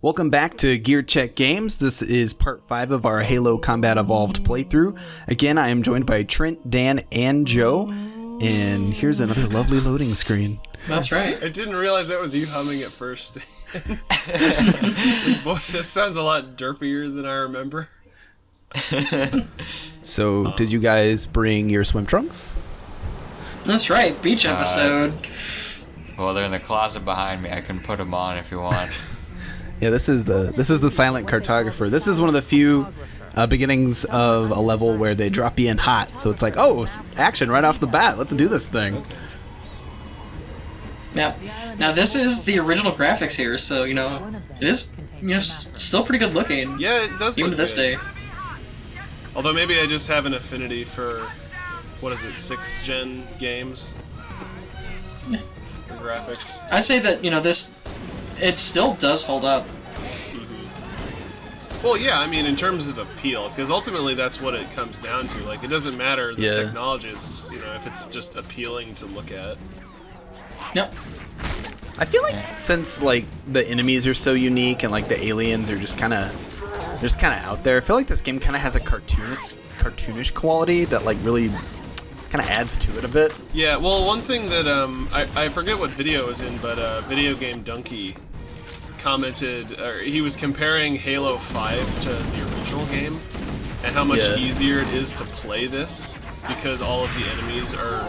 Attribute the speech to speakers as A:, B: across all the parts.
A: Welcome back to Gear Check Games. This is part 5 of our Halo Combat Evolved playthrough. Again, I am joined by Trent, Dan, and Joe. And here's another lovely loading screen.
B: That's right.
C: I didn't realize that was you humming at first. Boy, this sounds a lot derpier than I remember.
A: So, did you guys bring your swim trunks?
B: That's right. Beach episode.
D: Well, they're in the closet behind me. I can put them on if you want.
A: Yeah, this is the silent cartographer. This is one of the few beginnings of a level where they drop you in hot. So it's like, oh, action right off the bat. Let's do this thing.
B: Now this is the original graphics here, so it is still pretty good looking.
C: Yeah, it does.
B: Even
C: look
B: to this
C: good.
B: day.
C: Although maybe I just have an affinity for, what is it, 6th gen games? For graphics.
B: I'd say that it still does hold up.
C: Well, yeah, I mean, in terms of appeal, because ultimately that's what it comes down to. Like, it doesn't matter the technology is, if it's just appealing to look at.
B: Yep.
A: I feel like since like the enemies are so unique and like the aliens are just kind of out there, I feel like this game kind of has a cartoonish quality that like really kind of adds to it a bit.
C: Yeah, well, one thing that I forget what video it was in, but Video Game Donkey commented, or he was comparing Halo 5 to the original game and how much easier it is to play this because all of the enemies are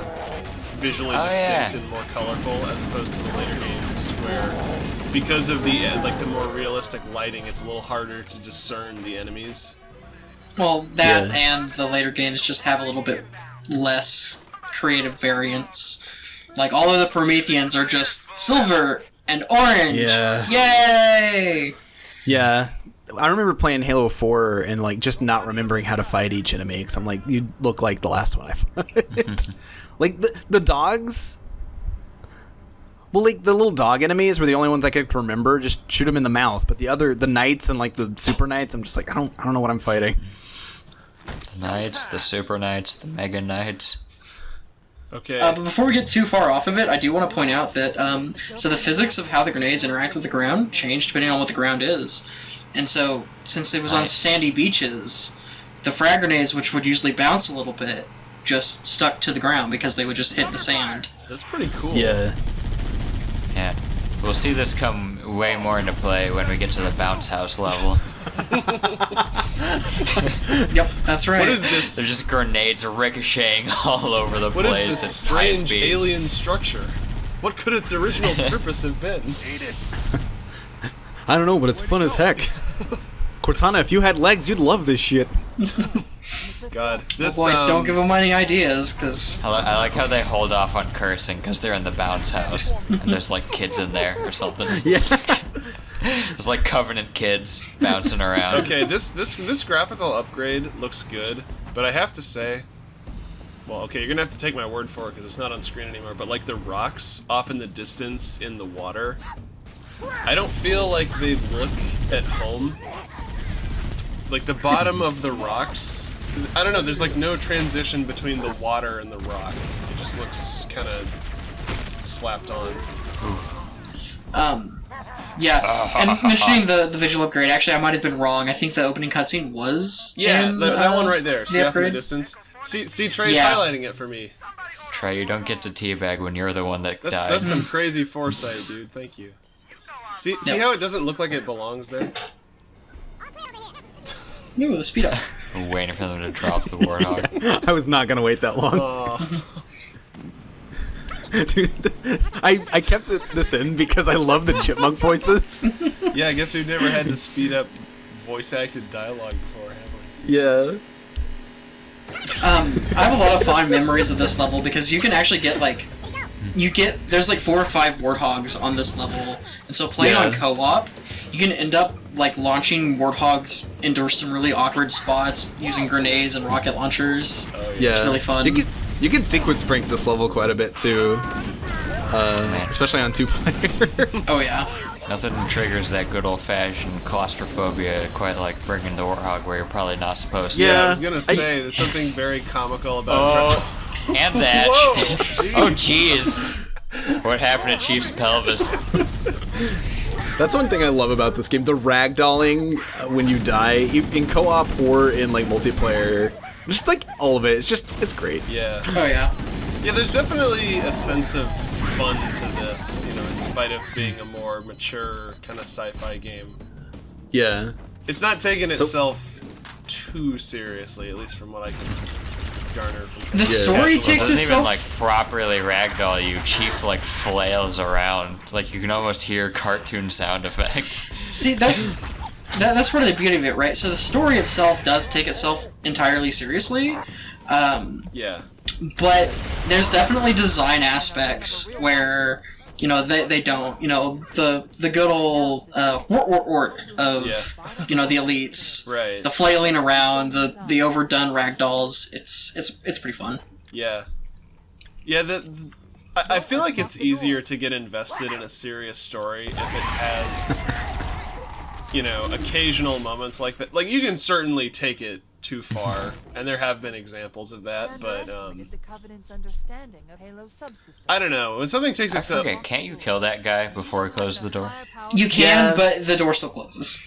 C: visually distinct and more colorful as opposed to the later games where because of the more realistic lighting, it's a little harder to discern the enemies.
B: Well, that and the later games just have a little bit less creative variance. Like all of the Prometheans are just silver and orange. Yeah. Yay!
A: Yeah. I remember playing Halo 4 and like just not remembering how to fight each enemy because I'm like, you look like the last one I fought. Like the dogs. Well, like the little dog enemies were the only ones I could remember. Just shoot them in the mouth. But the knights and like the super knights, I'm just like I don't know what I'm fighting.
D: The knights, the super knights, the mega knights.
C: Okay.
B: But before we get too far off of it, I do want to point out that so the physics of how the grenades interact with the ground change depending on what the ground is. And so, since it was on sandy beaches, the frag grenades, which would usually bounce a little bit, just stuck to the ground because they would just hit the sand.
C: That's pretty cool.
A: Yeah.
D: Yeah. We'll see this come way more into play when we get to the bounce house level.
B: Yep, that's right.
C: What is this?
D: They're just grenades ricocheting all over the
C: What
D: place.
C: is this strange alien structure? What could its original purpose have been?
A: I don't know, but it's fun as heck. Cortana, if you had legs, you'd love this shit.
C: God, this.
B: Boy, don't give them any ideas, because
D: I like how they hold off on cursing because they're in the bounce house and there's like kids in there or something.
A: Yeah.
D: There's like Covenant kids bouncing around.
C: Okay, this graphical upgrade looks good, but I have to say, well, okay, you're gonna have to take my word for it because it's not on screen anymore. But like the rocks off in the distance in the water, I don't feel like they look at home. Like the bottom of the rocks, I don't know. There's like no transition between the water and the rock. It just looks kind of slapped on.
B: Yeah, and mentioning the visual upgrade, actually I might have been wrong. I think the opening cutscene was
C: that one right there. See off in the
B: upgrade?
C: distance? See Trey's highlighting it for me.
D: Trey, you don't get to teabag when you're the one that died.
C: That's some crazy foresight, dude. Thank you. See how it doesn't look like it belongs there?
B: Ooh, the speed up.
D: I'm waiting for them to drop the warthog.
A: I was not gonna wait that long. Dude, I kept this in because I love the chipmunk voices.
C: Yeah, I guess we've never had to speed up voice-acted dialogue before, have we?
A: Yeah.
B: I have a lot of fond memories of this level because you can actually get there's like 4 or 5 warthogs on this level, and so playing on co-op, you can end up like launching warthogs into some really awkward spots using grenades and rocket launchers.
A: Yeah.
B: It's really fun.
A: You can sequence break this level quite a bit too, especially on 2-player.
B: Oh yeah.
D: Nothing triggers that good old-fashioned claustrophobia quite like bringing the warthog where you're probably not supposed to.
C: Yeah, I was gonna say there's something very comical about.
D: And that.
C: Whoa,
D: Oh jeez. What happened to Chief's pelvis?
A: That's one thing I love about this game. The ragdolling when you die, in co-op or in like multiplayer. Just like all of it. It's great.
C: Yeah.
B: Oh yeah.
C: Yeah, there's definitely a sense of fun to this, you know, in spite of being a more mature kind of sci-fi game.
A: Yeah.
C: It's not taking itself too seriously, at least from what I can garner from
B: The story
D: It
B: takes
D: doesn't even
B: itself.
D: like properly ragdoll you. Chief like flails around, like you can almost hear cartoon sound effects.
B: See, that's part of the beauty of it, right? So the story itself does take itself entirely seriously.
C: Yeah.
B: But there's definitely design aspects where, you know, they don't. You know, the good old wort of, you know, the elites.
C: Right.
B: The flailing around, the overdone ragdolls. It's pretty fun.
C: Yeah. Yeah, I feel like it's easier to get invested in a serious story if it has, you know, occasional moments like that. Like, you can certainly take it too far, and there have been examples of that, but I don't know. When something takes itself...
D: Okay, can't you kill that guy before he closes the door?
B: You can,
A: Yeah.
B: but the door still closes.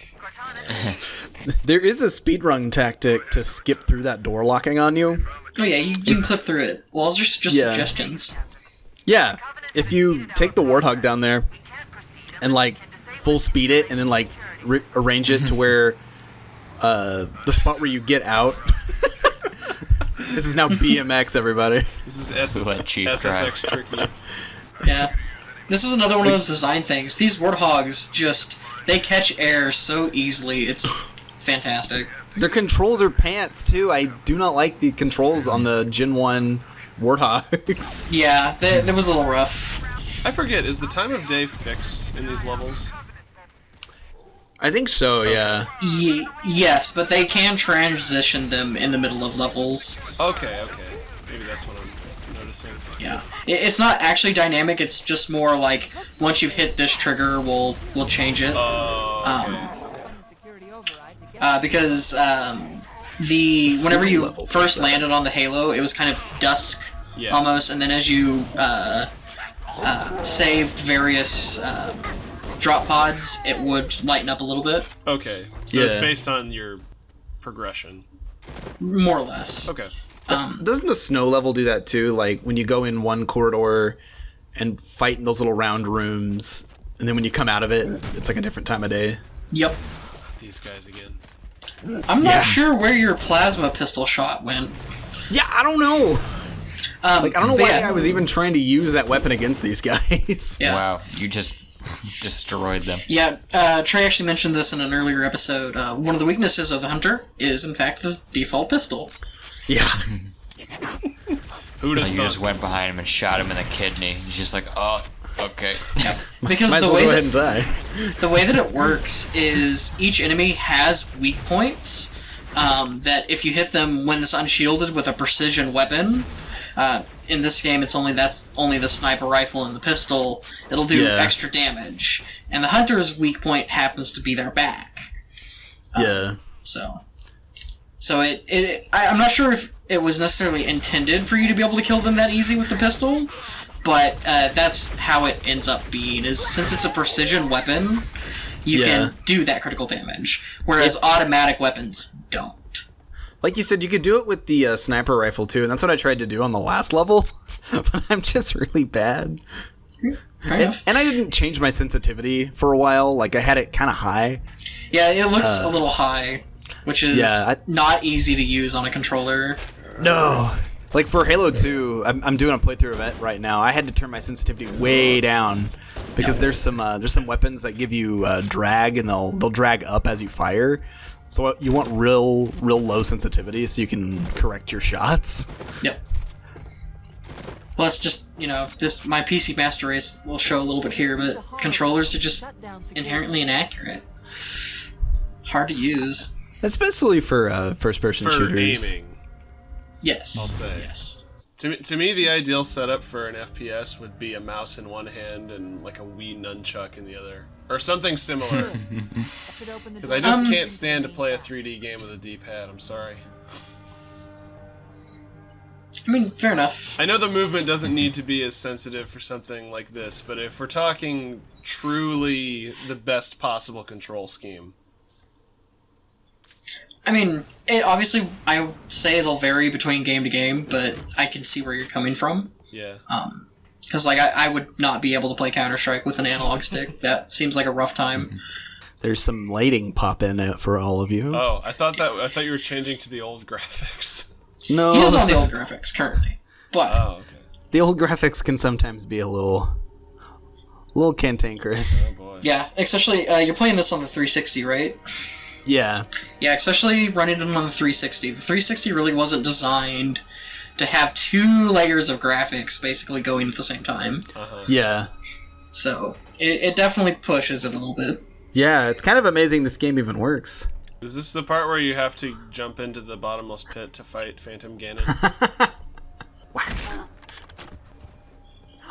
A: There is a speedrun tactic to skip through that door locking on you.
B: Oh yeah, you can clip through it. Well, those are just
A: Yeah.
B: suggestions.
A: Yeah. If you take the warthog down there and like full speed it and then like arrange it to where the spot where you get out. This is now BMX, everybody.
C: This is
D: Let Chief
C: SSX
D: drive.
C: tricky.
B: Yeah. This is another one of those design things. These warthogs they catch air so easily. It's fantastic.
A: Their controls are pants too. I do not like the controls on the Gen 1 warthogs.
B: Yeah, that was a little rough.
C: I forget, is the time of day fixed in these levels?
A: I think so, yeah.
B: Yes, but they can transition them in the middle of levels.
C: Okay. Maybe that's what I'm noticing.
B: Yeah. It's not actually dynamic, it's just more like, once you've hit this trigger, we'll change it. Because whenever you
A: level
B: first
A: is that?
B: landed on the Halo, it was kind of dusk,
C: Yeah.
B: almost, and then as you saved various drop pods, it would lighten up a little bit,
C: Okay, so it's
A: Yeah.
C: based on your progression.
B: more or less.
C: Okay.
A: Doesn't the snow level do that too? Like when you go in one corridor and fight in those little round rooms, and then when you come out of it, it's like a different time of day.
B: Yep.
C: These guys again.
B: I'm
A: Yeah.
B: not sure where your plasma pistol shot went.
A: Yeah, I don't know. Like I don't know
B: but
A: why
B: yeah.
A: I was even trying to use that weapon against these guys.
B: Yeah.
D: Wow, you just destroyed them.
B: Yeah, Trey actually mentioned this in an earlier episode. One of the weaknesses of the Hunter is, in fact, the default pistol.
A: Yeah.
C: Who'd
D: So
C: have
D: you just
C: thought?
D: went behind him and shot him in the kidney. He's just like, oh, okay.
B: Because
A: Might as
B: the
A: well
B: way
A: go
B: that
A: ahead and die.
B: the way that it works is each enemy has weak points that if you hit them when it's unshielded with a precision weapon, in this game that's only the sniper rifle and the pistol, it'll do
A: Yeah.
B: extra damage. And the Hunter's weak point happens to be their back.
A: Yeah.
B: So I'm not sure if it was necessarily intended for you to be able to kill them that easy with the pistol, but that's how it ends up being, is since it's a precision weapon, you can do that critical damage, whereas automatic weapons don't.
A: Like you said, you could do it with the sniper rifle too, and that's what I tried to do on the last level, but I'm just really bad.
B: Fair enough.
A: And I didn't change my sensitivity for a while. Like I had it kind of high.
B: Yeah, it looks a little high, which is not easy to use on a controller.
A: No. Like for Halo 2, I'm doing a playthrough of it right now. I had to turn my sensitivity way down because there's some weapons that give you drag, and they'll drag up as you fire. So you want real low sensitivity so you can correct your shots.
B: Yep. Plus, just, my PC Master Race will show a little bit here, but controllers are just inherently inaccurate. Hard to use.
A: Especially for first-person
C: For
A: shooters.
C: aiming,
B: Yes.
C: I'll say.
B: Yes.
C: To me, the ideal setup for an FPS would be a mouse in one hand and like a Wii nunchuck in the other, or something similar. Because I just can't stand to play a 3D game with a D-pad. I'm sorry.
B: I mean, fair enough.
C: I know the movement doesn't need to be as sensitive for something like this, but if we're talking truly the best possible control scheme.
B: I mean, it obviously, I would say it'll vary between game to game, but I can see where you're coming from.
C: Yeah.
B: Because, like, I would not be able to play Counter-Strike with an analog stick. That seems like a rough time.
A: There's some lighting pop in it for all of you.
C: Oh, I thought you were changing to the old graphics.
A: No,
B: He is on the old graphics currently, but
C: Oh, okay.
A: the old graphics can sometimes be a little cantankerous.
C: Oh boy.
B: yeah, especially you're playing this on the 360, right?
A: Yeah.
B: Yeah, especially running it on the 360. The 360 really wasn't designed to have 2 layers of graphics basically going at the same time.
A: Yeah.
B: So it definitely pushes it a little bit.
A: Yeah, it's kind of amazing this game even works.
C: Is this the part where you have to jump into the bottomless pit to fight Phantom Ganon?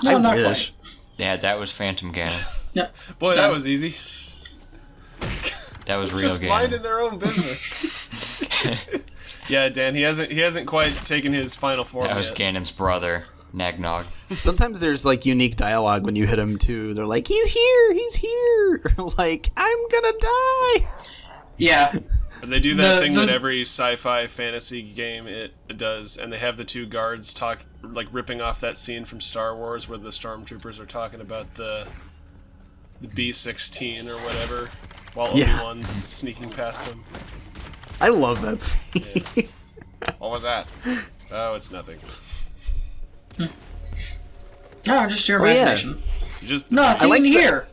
B: No,
A: I
B: not
A: wish.
B: quite.
D: Yeah, that was Phantom Ganon.
B: No,
C: Boy, that was easy.
D: That was real
C: Just
D: Ganon.
C: minding their own business. Yeah, Dan, he hasn't quite taken his final form
D: That was
C: yet.
D: Ganon's brother, Nagnog.
A: Sometimes there's like unique dialogue when you hit him too. They're like, "He's here," or like, "I'm gonna die."
B: yeah.
C: They do that
B: The-
C: thing
B: the-
C: that every sci-fi fantasy game it does, and they have the 2 guards like ripping off that scene from Star Wars where the stormtroopers are talking about the B-16 or whatever, while
A: Yeah.
C: Obi-Wan's sneaking past them.
A: I love that scene.
C: What was that? Oh, it's nothing.
B: No, just your
A: Oh, yeah.
B: imagination.
C: You just
B: Nothing
A: like that-
B: here.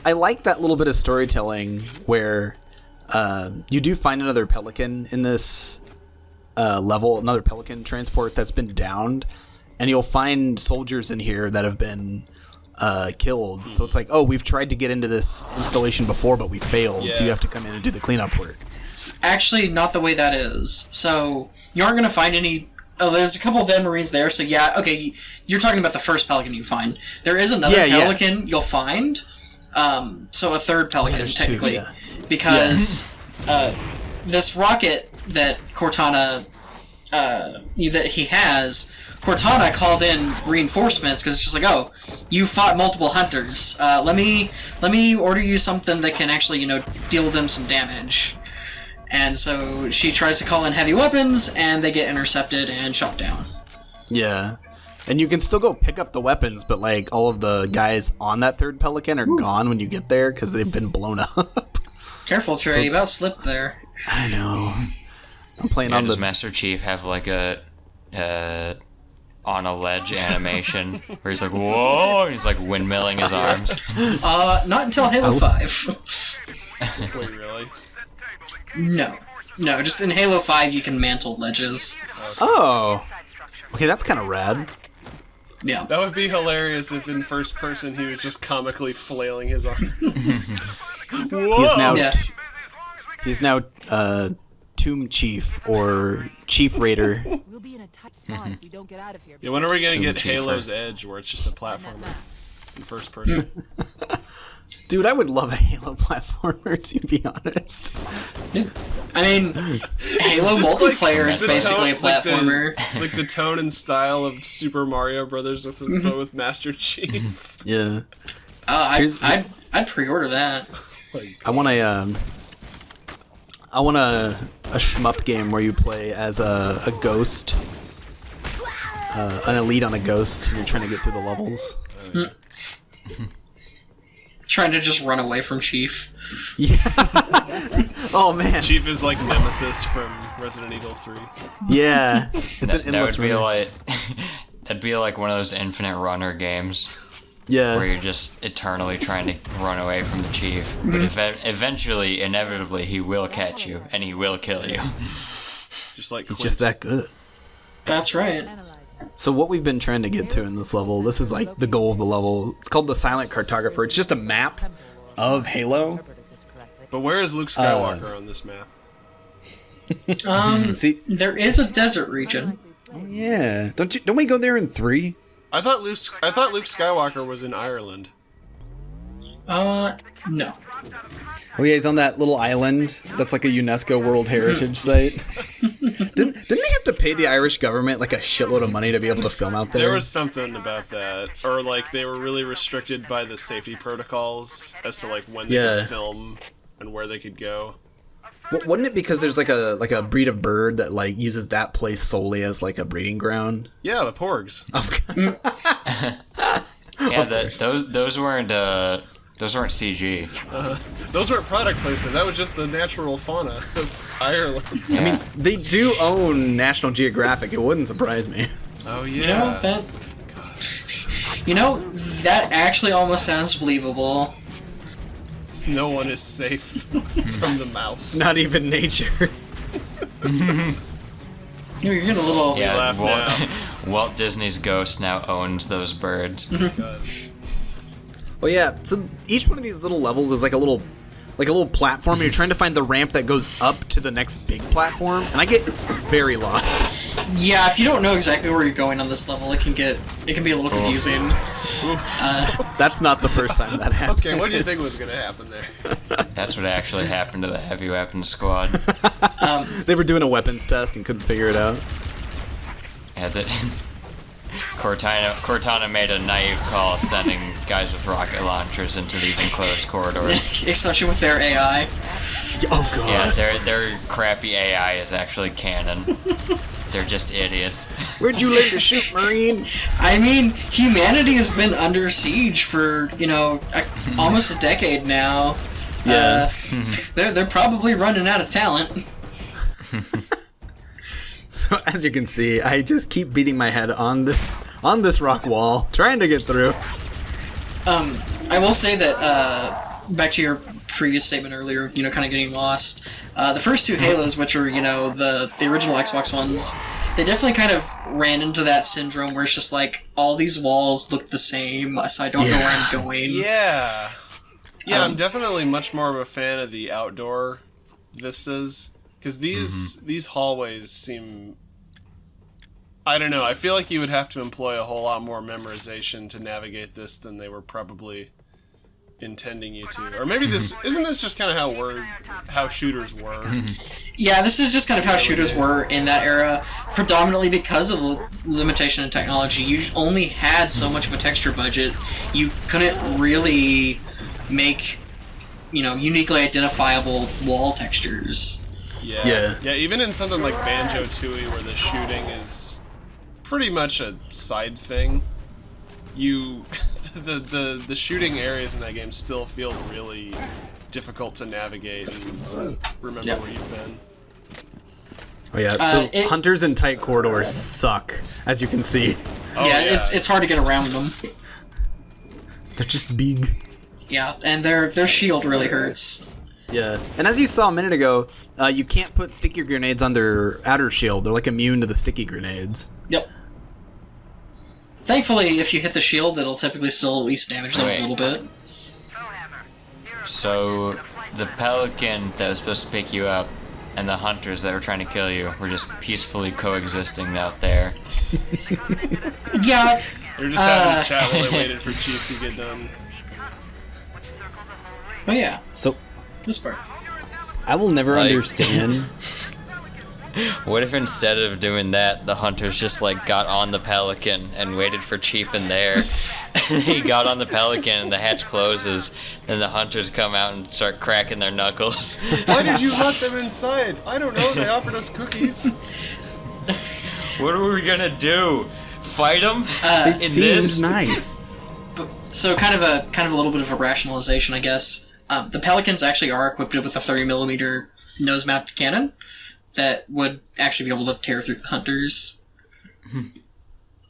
A: I like that little bit of storytelling where you do find another pelican in this level, another pelican transport that's been downed, and you'll find soldiers in here that have been killed. So it's like, oh, we've tried to get into this installation before, but we failed. So you
C: Yeah.
A: have to come in and do the cleanup work.
B: It's actually not the way that is. So you aren't going to find any. Oh, there's a couple of dead Marines there. So yeah, okay, you're talking about the first pelican you find. There is another
A: Yeah.
B: pelican you'll find. So a third pelican
A: there's two,
B: technically,
A: yeah.
B: because this rocket that Cortana that he has. Cortana called in reinforcements because it's just like, oh, you fought multiple hunters. Let me order you something that can actually, deal them some damage. And so she tries to call in heavy weapons, and they get intercepted and shot down.
A: Yeah. And you can still go pick up the weapons, but like all of the guys on that third pelican are gone when you get there because they've been blown up.
B: Careful, Trey, you about slipped there.
A: I know. I'm playing
D: Yeah,
A: on
D: does
A: the.
D: Master Chief have like a on a ledge animation where he's like, whoa, and he's like windmilling his arms?
B: Not until Halo 5.
C: wait, really?
B: No, just in Halo 5 you can mantle ledges.
A: Oh. Okay, that's kind of rad.
B: Yeah.
C: That would be hilarious if in first person he was just comically flailing his arms. Whoa!
A: He's now.
B: Yeah.
A: He's now Tomb Chief or Chief Raider.
E: We'll be in a tight spot if we don't get out of here.
C: Yeah, when are we gonna get
D: Chief,
C: Halo's Edge, where it's just a platformer in first person?
A: Dude, I would love a Halo platformer, to be honest.
B: I mean, Halo
C: It's just
B: multiplayer is
C: the
B: basically
C: tone-
B: a platformer.
C: like the tone and style of Super Mario Brothers but with Master Chief.
A: Yeah.
B: I'd pre-order that.
A: I want a shmup game where you play as a ghost, an elite on a ghost, and you're trying to get through the levels.
B: Trying to just run away from Chief.
A: Yeah. Oh man.
C: Chief is like Nemesis from Resident Evil 3.
A: Yeah. It's an
D: That
A: endless
D: would be
A: runner.
D: like that'd be like one of those infinite runner games where
A: Yeah.
D: you're just eternally trying to run away from the chief. But eventually, inevitably, he will catch you and he will kill you.
C: Just like
A: It's
C: Quint.
A: just that good.
B: That's right.
A: So what we've been trying to get to in this level, this is like the goal of the level. It's called the Silent Cartographer. It's just a map of Halo.
C: But where is Luke Skywalker on this map?
A: See,
B: There is a desert region.
A: yeah. Don't we go there in 3?
C: I thought Luke Skywalker was in Ireland.
B: No.
A: Oh yeah, he's on that little island that's like a UNESCO World Heritage Site. Didn't they have to pay the Irish government like a shitload of money to be able to film out there?
C: There was something about that, or like they were really restricted by the safety protocols as to like when they could film and where they could go.
A: Wasn't it because there's like a breed of bird that like uses that place solely as like a breeding ground?
C: Yeah, the porgs.
D: Yeah, those weren't CG.
C: Those weren't product placement. That was just the natural fauna of Ireland.
A: I mean, they do own National Geographic. It wouldn't surprise me.
C: Oh yeah.
B: That actually almost sounds believable.
C: No one is safe from the mouse.
A: Not even nature.
B: You're getting a little...
D: Yeah,
C: laugh now.
D: Walt Disney's ghost now owns those birds.
C: God.
A: Well, yeah. So each one of these little levels is like a little platform. And you're trying to find the ramp that goes up to the next big platform, and I get very lost.
B: Yeah, if you don't know exactly where you're going on this level, it can be a little confusing.
A: That's not the first time that happened.
C: Okay, what did you think was going to happen there?
D: That's what actually happened to the Heavy Weapons Squad.
A: They were doing a weapons test and couldn't figure it out.
D: Yeah, Cortana made a naive call sending guys with rocket launchers into these enclosed corridors.
B: Especially with their AI.
A: Oh god.
D: Yeah, their crappy AI is actually canon. They're just idiots.
A: Where'd you learn to shoot, Marine?
B: I mean, humanity has been under siege for, almost a decade now.
A: Yeah.
B: They're probably running out of talent.
A: So as you can see, I just keep beating my head on this rock wall, trying to get through.
B: I will say that, back to your previous statement earlier, kind of getting lost. The first two Halos, which are, the original Xbox ones, they definitely kind of ran into that syndrome where it's just like, all these walls look the same, so I don't know where I'm going.
C: Yeah. Yeah, I'm definitely much more of a fan of the outdoor vistas, because these hallways seem... I don't know, I feel like you would have to employ a whole lot more memorization to navigate this than they were probably intending you to. Or maybe isn't this just kind of how shooters were?
B: Yeah, this is just kind of how shooters were in that era, predominantly because of the limitation in technology. You only had so much of a texture budget. You couldn't really make, uniquely identifiable wall textures.
C: Yeah, even in something like Banjo-Tooie, where the shooting is pretty much a side thing, the shooting areas in that game still feel really difficult to navigate and remember where you've been.
A: Oh yeah, so hunters in tight corridors suck, as you can see.
B: It's hard to get around them.
A: They're just big.
B: Yeah, and their shield really hurts.
A: Yeah, and as you saw a minute ago, you can't put sticky grenades on their outer shield. They're like immune to the sticky grenades.
B: Yep. Thankfully, if you hit the shield, it'll typically still at least damage them a little bit.
D: So, the pelican that was supposed to pick you up and the hunters that were trying to kill you were just peacefully coexisting out there.
B: Yeah.
C: They were just having a chat while they waited for Chief to get done.
B: Oh yeah.
A: So,
B: this part.
A: I will never understand.
D: What if instead of doing that, the hunters just got on the pelican and waited for Chief in there? He got on the pelican and the hatch closes, and the hunters come out and start cracking their knuckles.
C: Why did you let them inside? I don't know. They offered us cookies.
D: What are we gonna do? Fight them?
A: It seems nice.
B: So kind of a little bit of a rationalization, I guess. The Pelicans actually are equipped with a 30mm nose-mounted cannon that would actually be able to tear through the hunters.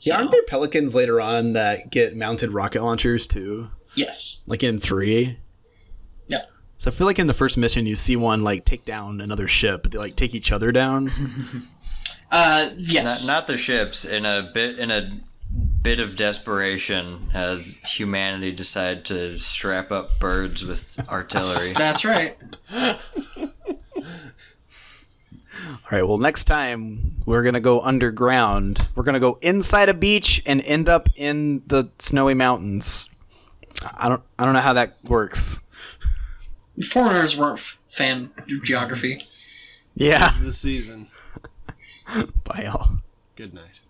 A: Yeah, aren't there Pelicans later on that get mounted rocket launchers too?
B: Yes.
A: Like in 3?
B: Yeah.
A: So I feel like in the first mission you see one take down another ship, but they take each other down.
B: Yes.
D: Not the ships. In a bit of desperation, humanity decided to strap up birds with artillery.
B: That's right.
A: Alright, well next time we're going to go underground. We're going to go inside a beach and end up in the snowy mountains. I don't know how that works.
B: Foreigners weren't fan of geography.
A: Yeah.
C: Tis the season.
A: Bye, y'all.
C: Good night.